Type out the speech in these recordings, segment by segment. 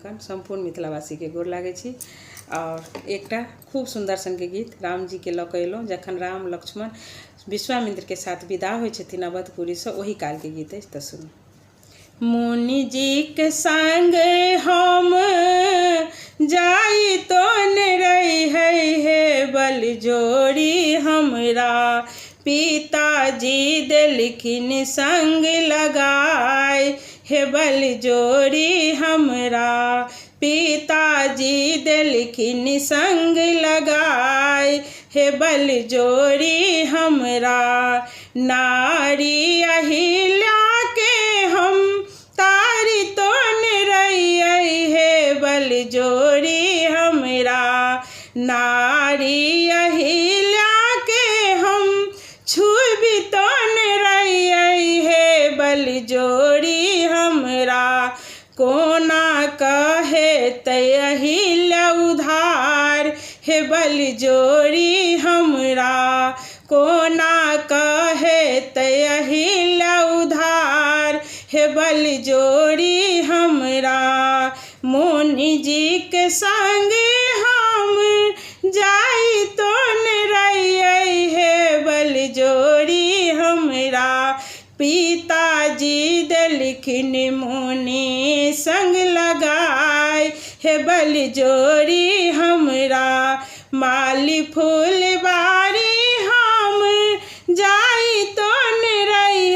कन संपूर्ण मिथिलावासी के गोर लागे छी। और एकटा खूब सुंदर सन के गीत राम जी के लऽ कऽ एलहुँ जखन राम लक्ष्मण विश्वामित्र के साथ विदा होइ छथिन अवधपुरी से, ओही काल के गीत अछि। तऽ सुनू। मुनि जी के संग हम जाई तो न रही है बल जोड़ी हमरा, पिताजी देलखिन संग लगाए हे बल जोड़ी हमरा, पिताजी देलखिन संग लगाए हे बल जोड़ी हमरा। नारी अहिल्या के हम तारी तो न रही है बल जोड़ी हमरा, नारी अहिल्या के हम छुबी तो न रही है बल जोड़ी हमरा। कोना कहे तय अहिल्या उधार हे बल जोड़ी हमरा, कोना कहे तय अहिल्या उधार हे बल जोड़ी हमरा। मुनि जी के संग हम जाई तो न रही है बल जोड़ी हमरा, पिताजी देलखिन मुनि संग लगाए हे बल जोड़ी हमरा। माली फूलबारी हम जाई तो न रही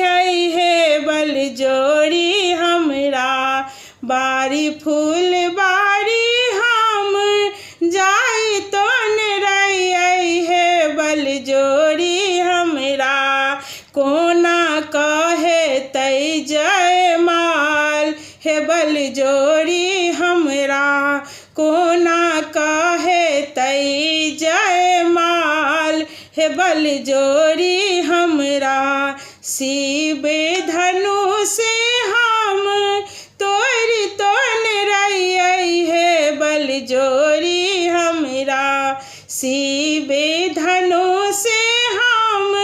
है बल जोड़ी हमरा, बारी फूलबारी हम जाई तो न रही है बल जोड़ी हमरा। कोना कहे तय जयमाल हे बल जोड़ी हमरा, कोना कहे तय जयमाल हे बल जोड़ी हमरा। शिव धनु से हम तोरी तो न रही है बल जोड़ी हमरा, शिव धनु से हम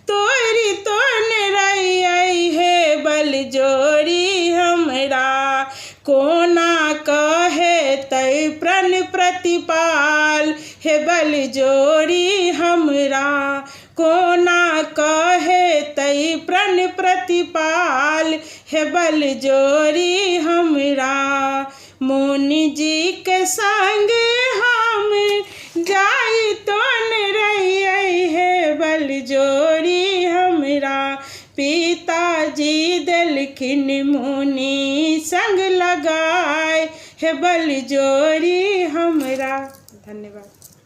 तोरी तो न रही है बल जोड़ी हमरा। कोना कहे तय प्रण प्रतिपाल हे बल जोड़ी हमरा, कोना कहे तय प्रण प्रतिपाल हे बल जोड़ी हमरा। मुनि जी के संग हम जाई तो न रही है बल जोड़ी हमरा, पिताजी देलखिन मुनि संग लगाए हे बल जोड़ी हमरा। धन्यवाद।